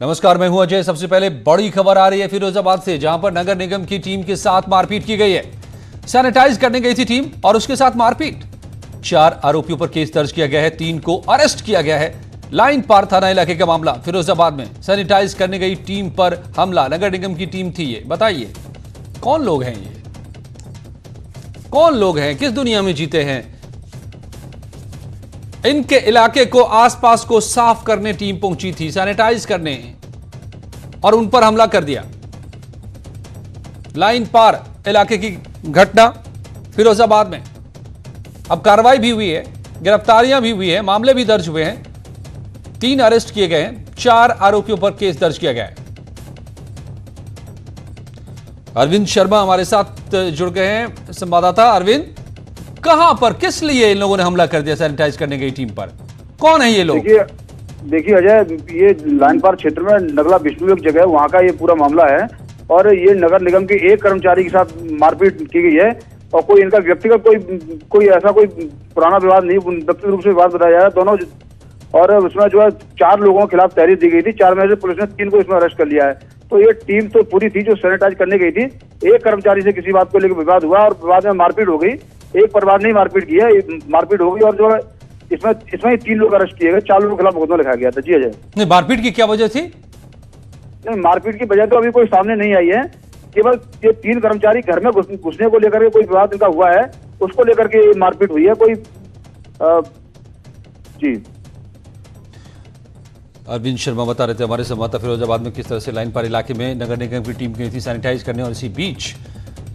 नमस्कार, मैं हूं अजय। सबसे पहले बड़ी खबर आ रही है फिरोजाबाद से, जहां पर नगर निगम की टीम के साथ मारपीट की गई है। सैनिटाइज करने गई थी टीम और उसके साथ मारपीट। 4 आरोपियों पर केस दर्ज किया गया है, 3 को अरेस्ट किया गया है। लाइन पार थाना इलाके का मामला, फिरोजाबाद में सैनिटाइज करने गई टीम पर हमला। नगर निगम की टीम थी ये। बताइए कौन लोग हैं ये, कौन लोग हैं, किस दुनिया में जीते हैं? इनके इलाके को, आसपास को साफ करने टीम पहुंची थी, सैनिटाइज करने, और उन पर हमला कर दिया। लाइन पार इलाके की घटना फिरोजाबाद में। अब कार्रवाई भी हुई है, गिरफ्तारियां भी हुई है, मामले भी दर्ज हुए हैं। 3 अरेस्ट किए गए हैं, 4 आरोपियों पर केस दर्ज किया गया है। अरविंद शर्मा हमारे साथ जुड़ गए हैं, संवाददाता। अरविंद, कहां पर, किस लिए इन लोगों ने हमला कर दिया सैनिटाइज करने गई टीम पर? कौन है ये लोग? देखिए अजय, ये लाइन पार क्षेत्र में नगला विष्णु एक जगह है, वहाँ का ये पूरा मामला है। और ये नगर निगम के एक कर्मचारी के साथ मारपीट की गई है और कोई इनका व्यक्तिगत कोई ऐसा कोई पुराना विवाद नहीं, व्यक्तिगत रूप से विवाद बताया जा रहा है दोनों। और उसमें जो है 4 लोगों के खिलाफ तहरीर दी गई थी। 4 में से पुलिस ने 3 को इसमें अरेस्ट कर लिया है। तो ये टीम तो पूरी थी जो सैनिटाइज करने गई थी। एक कर्मचारी से किसी बात को लेकर विवाद हुआ और विवाद में मारपीट हो गई। एक परिवार ने मारपीट की है, मारपीट हो गई और जो है इसमें 3 लोग अरेस्ट किए गए, 4 लोगों के खिलाफ मुकदमा लिखाया गया था। जी अजय। नहीं, मारपीट की क्या वजह थी? नहीं, मारपीट की वजह तो अभी कोई सामने नहीं आई है। केवल ये 3 कर्मचारी घर में घुसने को लेकर के कोई विवाद इनका हुआ है, उसको लेकर के मारपीट हुई है कोई। जी, अरविंद शर्मा बता रहे थे हमारे संवाददाता फिरोजाबाद में किस तरह से लाइन पार इलाके में नगर निगम की टीम गई थी सैनिटाइज करने, और इसी बीच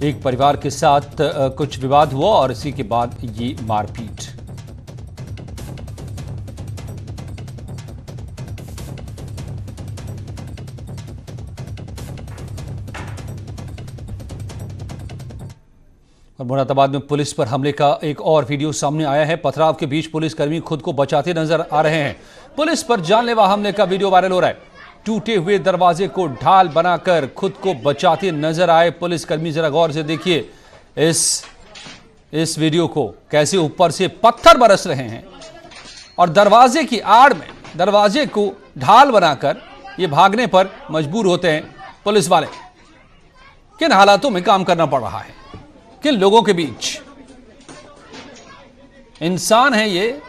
एक परिवार के साथ कुछ विवाद हुआ और इसी के बाद ये मारपीट। और मुरादाबाद में पुलिस पर हमले का एक और वीडियो सामने आया है। पथराव के बीच पुलिसकर्मी खुद को बचाते नजर आ रहे हैं। पुलिस पर जानलेवा हमले का वीडियो वायरल हो रहा है। टूटे हुए दरवाजे को ढाल बनाकर खुद को बचाते नजर आए पुलिसकर्मी। जरा गौर से देखिए इस वीडियो को, कैसे ऊपर से पत्थर बरस रहे हैं और दरवाजे की आड़ में दरवाजे को ढाल बनाकर ये भागने पर मजबूर होते हैं पुलिस वाले। किन हालातों में काम करना पड़ रहा है, किन लोगों के बीच। इंसान है ये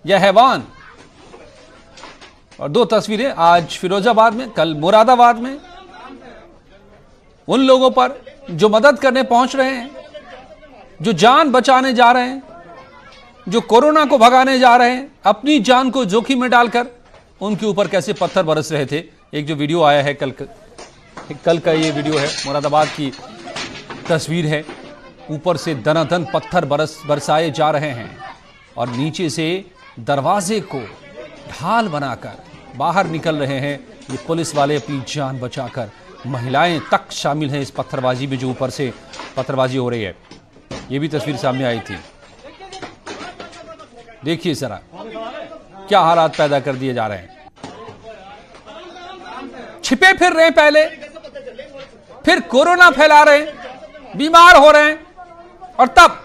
या हैवान? और 2 तस्वीरें, आज फिरोजाबाद में, कल मुरादाबाद में। उन लोगों पर जो मदद करने पहुंच रहे हैं, जो जान बचाने जा रहे हैं, जो कोरोना को भगाने जा रहे हैं, अपनी जान को जोखिम में डालकर उनके ऊपर कैसे पत्थर बरस रहे थे। एक जो वीडियो आया है कल का ये वीडियो है, मुरादाबाद की तस्वीर है। ऊपर से दनादन पत्थर बरसाए जा रहे हैं और नीचे से दरवाजे को ढाल बनाकर बाहर निकल रहे हैं ये पुलिस वाले, अपनी जान बचाकर। महिलाएं तक शामिल हैं इस पत्थरबाजी में, जो ऊपर से पत्थरबाजी हो रही है। ये भी तस्वीर सामने आई थी। देखिए जरा क्या हालात पैदा कर दिए जा रहे हैं। छिपे फिर रहे हैं पहले, फिर कोरोना फैला रहे हैं, बीमार हो रहे हैं, और तब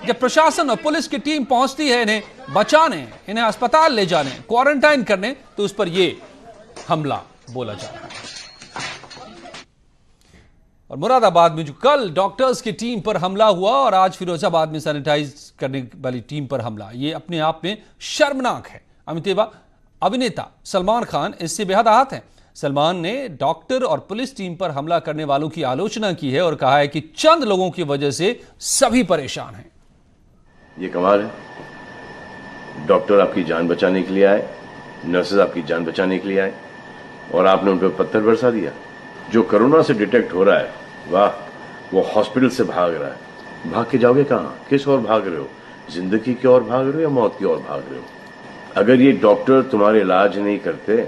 जब प्रशासन और पुलिस की टीम पहुंचती है इन्हें बचाने, इन्हें अस्पताल ले जाने, क्वारंटाइन करने, तो उस पर यह हमला बोला जा रहा है। और मुरादाबाद में जो कल डॉक्टर्स की टीम पर हमला हुआ और आज फिरोजाबाद में सैनिटाइज करने वाली टीम पर हमला, यह अपने आप में शर्मनाक है। अभिनेता सलमान खान इससे बेहद आहत हैं। सलमान ने डॉक्टर और पुलिस टीम पर हमला करने वालों की आलोचना की है और कहा है कि चंद लोगों की वजह से सभी परेशान हैं। ये कमाल है, डॉक्टर आपकी जान बचाने के लिए आए, नर्सेज आपकी जान बचाने के लिए आए, और आपने उन पर पत्थर बरसा दिया। जो कोरोना से डिटेक्ट हो रहा है, वाह, वो हॉस्पिटल से भाग रहा है। भाग के जाओगे कहाँ, किस ओर भाग रहे हो? जिंदगी की ओर भाग रहे हो या मौत की ओर भाग रहे हो? अगर ये डॉक्टर तुम्हारे इलाज नहीं करते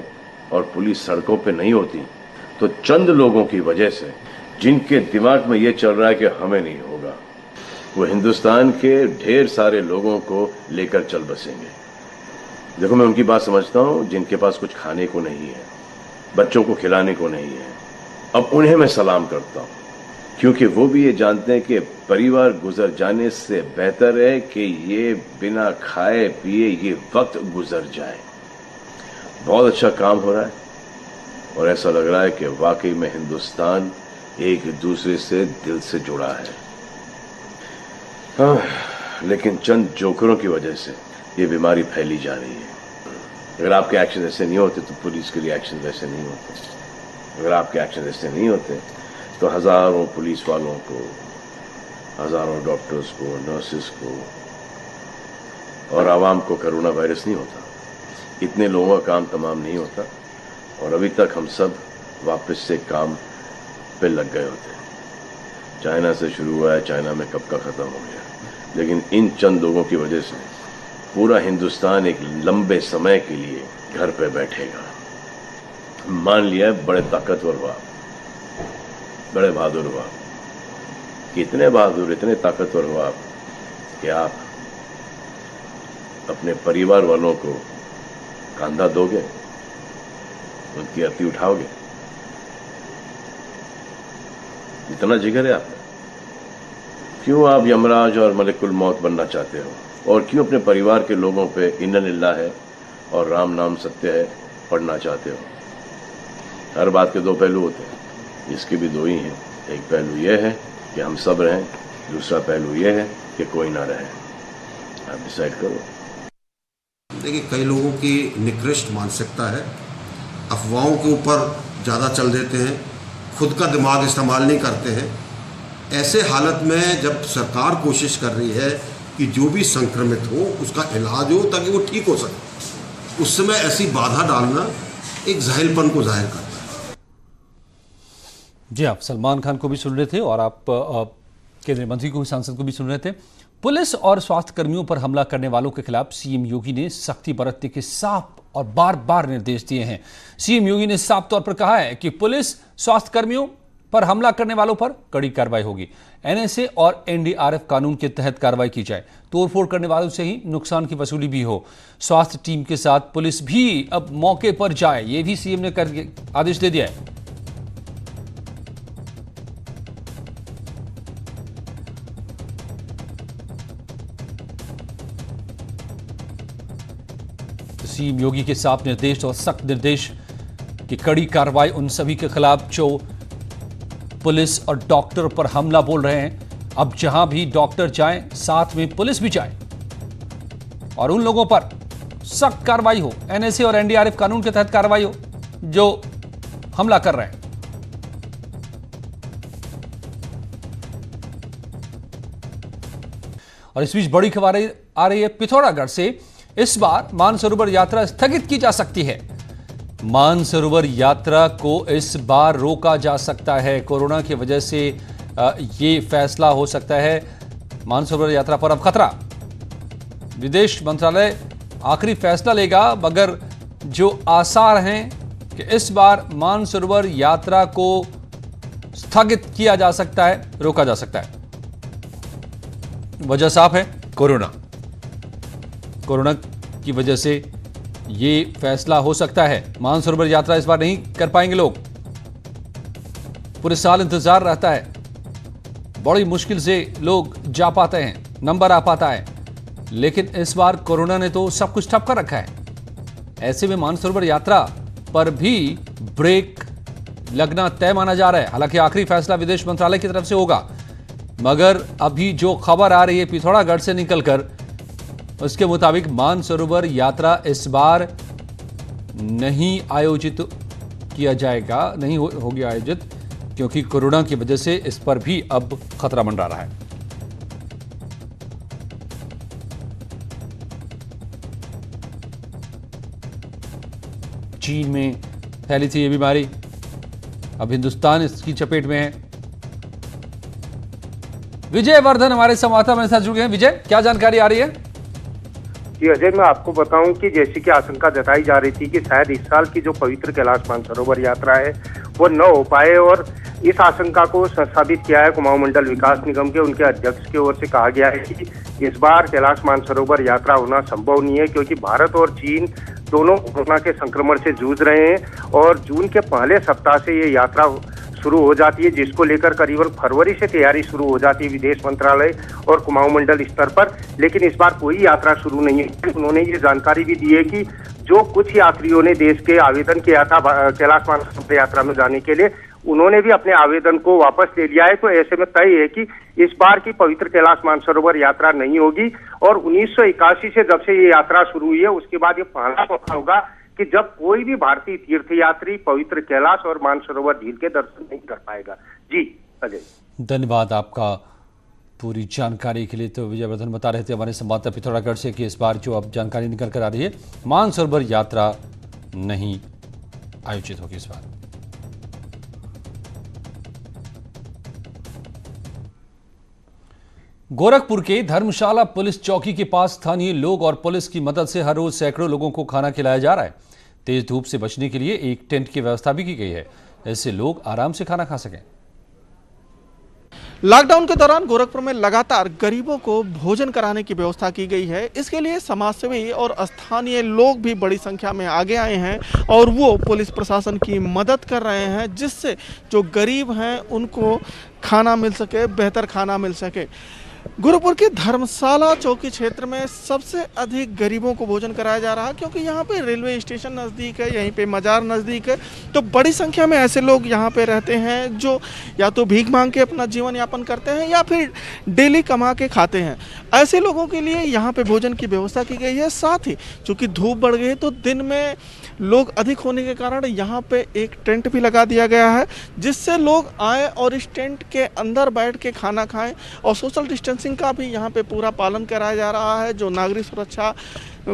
और पुलिस सड़कों पे नहीं होती, तो चंद लोगों की वजह से, जिनके दिमाग में ये चल रहा है कि हमें नहीं होगा, वो हिंदुस्तान के ढेर सारे लोगों को लेकर चल बसेंगे। देखो, मैं उनकी बात समझता हूं जिनके पास कुछ खाने को नहीं है, बच्चों को खिलाने को नहीं है। अब उन्हें मैं सलाम करता हूं, क्योंकि वो भी ये जानते हैं कि परिवार गुजर जाने से बेहतर है कि ये बिना खाए पिए ये वक्त गुजर जाए। बहुत अच्छा काम हो रहा है, और ऐसा लग रहा है कि वाकई में हिंदुस्तान एक दूसरे से दिल से जुड़ा है। लेकिन चंद जोकरों की वजह से ये बीमारी फैली जा रही है। अगर आपके एक्शन ऐसे नहीं होते तो पुलिस के रिएक्शन वैसे नहीं होते। अगर आपके एक्शन ऐसे नहीं होते तो हजारों पुलिस वालों को, हजारों डॉक्टर्स को, नर्सेस को और आवाम को कोरोना वायरस नहीं होता। इतने लोगों का काम तमाम नहीं होता और अभी तक हम सब वापस से काम पे लग गए होते। चाइना से शुरू हुआ है, चाइना में कब का ख़त्म हो गया। लेकिन इन चंद लोगों की वजह से पूरा हिंदुस्तान एक लंबे समय के लिए घर पे बैठेगा। मान लिया बड़े ताकतवर हुआ, बड़े बहादुर हुआ, कितने बहादुर, इतने ताकतवर हुआ कि आप अपने परिवार वालों को कंधा दोगे, उनकी अर्थी उठाओगे। इतना जिगर है आप? क्यों आप यमराज और मलिकुल मौत बनना चाहते हो? और क्यों अपने परिवार के लोगों पे इन्ना लिल्लाह है और राम नाम सत्य है पढ़ना चाहते हो? हर बात के दो पहलू होते हैं, इसके भी दो ही हैं। एक पहलू यह है कि हम सब रहें, दूसरा पहलू यह है कि कोई ना रहे। आप डिसाइड करो। देखिए, कई लोगों की निकृष्ट मानसिकता है, अफवाहों के ऊपर ज़्यादा चल देते हैं, खुद का दिमाग इस्तेमाल नहीं करते हैं। ऐसे हालत में जब सरकार कोशिश कर रही है कि जो भी संक्रमित हो उसका इलाज हो ताकि वो ठीक हो सके, उस समय ऐसी बाधा डालना एक जाहिलपन को जाहिर करता है। जी, आप सलमान खान को भी सुन रहे थे और आप केंद्रीय मंत्री को भी, सांसद को भी सुन रहे थे। पुलिस और स्वास्थ्य कर्मियों पर हमला करने वालों के खिलाफ सीएम योगी ने सख्ती बरतने के साफ और बार बार निर्देश दिए हैं। सीएम योगी ने साफ तौर पर कहा है कि पुलिस स्वास्थ्य कर्मियों पर हमला करने वालों पर कड़ी कार्रवाई होगी। एनएसए और एनडीआरएफ कानून के तहत कार्रवाई की जाए। तोड़फोड़ करने वालों से ही नुकसान की वसूली भी हो। स्वास्थ्य टीम के साथ पुलिस भी अब मौके पर जाए, ये भी सीएम ने करके आदेश दे दिया है। सीएम योगी के साफ निर्देश और सख्त निर्देश की कड़ी कार्रवाई उन सभी के खिलाफ जो पुलिस और डॉक्टर पर हमला बोल रहे हैं। अब जहां भी डॉक्टर जाएं, साथ में पुलिस भी जाए और उन लोगों पर सख्त कार्रवाई हो। एनएसए और एनडीआरएफ कानून के तहत कार्रवाई हो जो हमला कर रहे हैं। और इस बीच बड़ी खबर आ रही है पिथौरागढ़ से। इस बार मानसरोवर यात्रा स्थगित की जा सकती है। मानसरोवर यात्रा को इस बार रोका जा सकता है। कोरोना की वजह से ये फैसला हो सकता है। मानसरोवर यात्रा पर अब खतरा। विदेश मंत्रालय आखिरी फैसला लेगा, मगर जो आसार हैं कि इस बार मानसरोवर यात्रा को स्थगित किया जा सकता है, रोका जा सकता है। वजह साफ है, कोरोना की वजह से ये फैसला हो सकता है। मानसरोवर यात्रा इस बार नहीं कर पाएंगे लोग। पूरे साल इंतजार रहता है, बड़ी मुश्किल से लोग जा पाते हैं, नंबर आ पाता है, लेकिन इस बार कोरोना ने तो सब कुछ ठप कर रखा है। ऐसे में मानसरोवर यात्रा पर भी ब्रेक लगना तय माना जा रहा है। हालांकि आखिरी फैसला विदेश मंत्रालय की तरफ से होगा, मगर अभी जो खबर आ रही है पिथौरागढ़ से निकलकर, उसके मुताबिक मानसरोवर यात्रा इस बार नहीं आयोजित किया जाएगा, नहीं होगी आयोजित, क्योंकि कोरोना की वजह से इस पर भी अब खतरा मंडरा रहा है। चीन में फैली थी ये बीमारी, अब हिंदुस्तान इसकी चपेट में है। विजय वर्धन हमारे संवाददाता मेरे साथ जुड़ गए हैं। विजय, क्या जानकारी आ रही है? जी अजय, मैं आपको बताऊं कि जैसी कि आशंका जताई जा रही थी कि शायद इस साल की जो पवित्र कैलाश मानसरोवर यात्रा है वो न हो पाए, और इस आशंका को संसाधित किया है कुमाऊं मंडल विकास निगम के उनके अध्यक्ष की ओर से। कहा गया है कि इस बार कैलाश मानसरोवर यात्रा होना संभव नहीं है, क्योंकि भारत और चीन दोनों कोरोना के संक्रमण से जूझ रहे हैं और जून के पहले सप्ताह से ये यात्रा शुरू हो जाती है, जिसको लेकर करीबन फरवरी से तैयारी शुरू हो जाती है विदेश मंत्रालय और कुमाऊं मंडल स्तर पर। लेकिन इस बार कोई यात्रा शुरू नहीं है। उन्होंने ये जानकारी भी दी है कि जो कुछ यात्रियों ने देश के आवेदन किया था कैलाश मानसरोवर यात्रा में जाने के लिए, उन्होंने भी अपने आवेदन को वापस ले लिया है। तो ऐसे में तय है कि इस बार की पवित्र कैलाश मानसरोवर यात्रा नहीं होगी। और 1981 से जब से ये यात्रा शुरू हुई है, उसके बाद ये पहला मौका होगा कि जब कोई भी भारतीय तीर्थयात्री पवित्र कैलाश और मानसरोवर झील के दर्शन नहीं कर पाएगा। जी अजय, धन्यवाद आपका पूरी जानकारी के लिए। तो विजयवर्धन बता रहे थे हमारे संवाददाता पिथौरागढ़ से कि इस बार जो अब जानकारी निकल कर आ रही है, मानसरोवर यात्रा नहीं आयोजित होगी इस बार। गोरखपुर के धर्मशाला पुलिस चौकी के पास स्थानीय लोग और पुलिस की मदद से हर रोज सैकड़ों लोगों को खाना खिलाया जा रहा है। तेज धूप से बचने के लिए एक टेंट की व्यवस्था भी की गई है, ऐसे लोग आराम से खाना खा सकें। लॉकडाउन के दौरान गोरखपुर में लगातार गरीबों को भोजन कराने की व्यवस्था की गई है। इसके लिए समाजसेवी और स्थानीय लोग भी बड़ी संख्या में आगे आए हैं और वो पुलिस प्रशासन की मदद कर रहे हैं, जिससे जो गरीब हैं उनको खाना मिल सके, बेहतर खाना मिल सके। गोरखपुर के धर्मशाला चौकी क्षेत्र में सबसे अधिक गरीबों को भोजन कराया जा रहा है, क्योंकि यहाँ पे रेलवे स्टेशन नज़दीक है, यहीं पे मजार नज़दीक है। तो बड़ी संख्या में ऐसे लोग यहाँ पे रहते हैं जो या तो भीख मांग के अपना जीवन यापन करते हैं या फिर डेली कमा के खाते हैं। ऐसे लोगों के लिए यहाँ पे भोजन की व्यवस्था की गई है। साथ ही चूँकि धूप बढ़ गई है तो दिन में लोग अधिक होने के कारण यहाँ पे एक टेंट भी लगा दिया गया है, जिससे लोग आए और इस टेंट के अंदर बैठ के खाना खाएं। और सोशल डिस्टेंसिंग का भी यहाँ पे पूरा पालन कराया जा रहा है। जो नागरिक सुरक्षा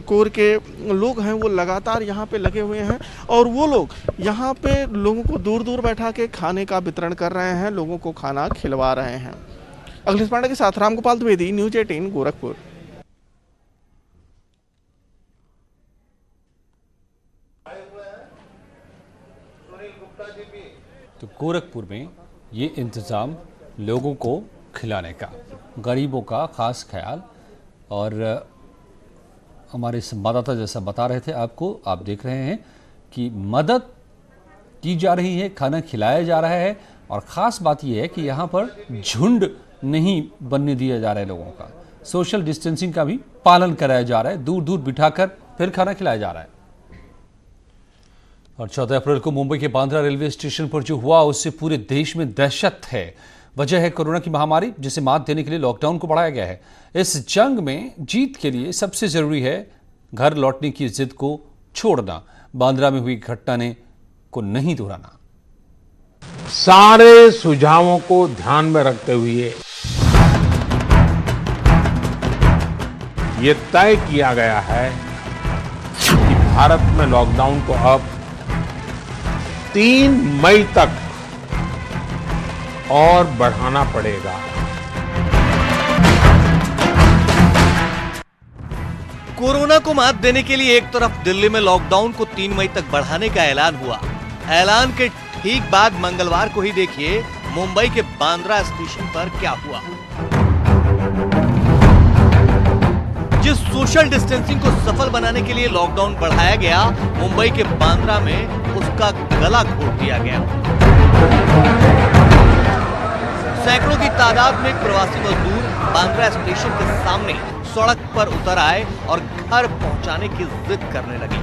कोर के लोग हैं वो लगातार यहाँ पे लगे हुए हैं और वो लोग यहाँ पे लोगों को दूर दूर बैठा के खाने का वितरण कर रहे हैं, लोगों को खाना खिलवा रहे हैं। अखिलेश पांडे के साथ रामगोपाल द्विवेदी, न्यूज़ 18 गोरखपुर। तो गोरखपुर में ये इंतज़ाम लोगों को खिलाने का, गरीबों का खास ख्याल। और हमारे संवाददाता जैसा बता रहे थे आपको, आप देख रहे हैं कि मदद की जा रही है, खाना खिलाया जा रहा है। और ख़ास बात यह है कि यहाँ पर झुंड नहीं बनने दिया जा रहा है लोगों का, सोशल डिस्टेंसिंग का भी पालन कराया जा रहा है, दूर दूर बिठाकर फिर खाना खिलाया जा रहा है। और 14 अप्रैल को मुंबई के बांद्रा रेलवे स्टेशन पर जो हुआ उससे पूरे देश में दहशत है। वजह है कोरोना की महामारी, जिसे मात देने के लिए लॉकडाउन को बढ़ाया गया है। इस जंग में जीत के लिए सबसे जरूरी है घर लौटने की जिद को छोड़ना। बांद्रा में हुई घटना ने को नहीं दोहराना। सारे सुझावों को ध्यान में रखते हुए ये तय किया गया है कि भारत में लॉकडाउन को अब 3 मई तक और बढ़ाना पड़ेगा। कोरोना को मात देने के लिए एक तरफ दिल्ली में लॉकडाउन को 3 मई तक बढ़ाने का ऐलान हुआ। ऐलान के ठीक बाद मंगलवार को ही देखिए मुंबई के बांद्रा स्टेशन पर क्या हुआ। जिस सोशल डिस्टेंसिंग को सफल बनाने के लिए लॉकडाउन बढ़ाया गया, मुंबई के बांद्रा में उसका गला घोट दिया गया। सैकड़ों की तादाद में प्रवासी मजदूर बांद्रा स्टेशन के सामने सड़क पर उतर आए और घर पहुंचाने की जिद करने लगे।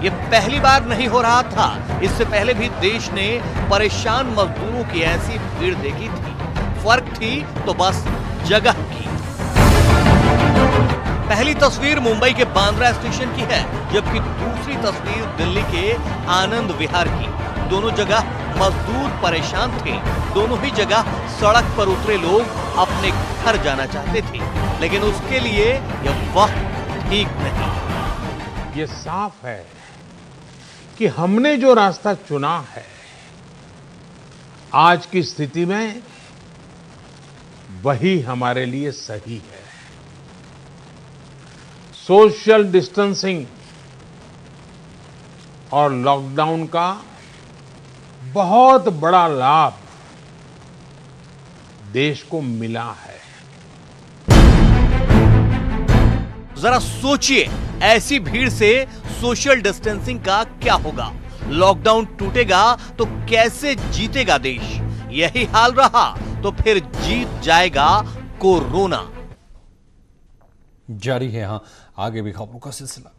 ये पहली बार नहीं हो रहा था, इससे पहले भी देश ने परेशान मजदूरों की ऐसी भीड़ देखी थी। फर्क थी तो बस जगह की। पहली तस्वीर मुंबई के बांद्रा स्टेशन की है, जबकि दूसरी तस्वीर दिल्ली के आनंद विहार की। दोनों जगह मजदूर परेशान थे, दोनों ही जगह सड़क पर उतरे लोग अपने घर जाना चाहते थे, लेकिन उसके लिए यह वक्त ठीक नहीं। ये साफ है कि हमने जो रास्ता चुना है आज की स्थिति में वही हमारे लिए सही है। सोशल डिस्टेंसिंग और लॉकडाउन का बहुत बड़ा लाभ देश को मिला है। जरा सोचिए, ऐसी भीड़ से सोशल डिस्टेंसिंग का क्या होगा। लॉकडाउन टूटेगा तो कैसे जीतेगा देश? यही हाल रहा तो फिर जीत जाएगा कोरोना। जारी है आगे भी खबरों का सिलसिला।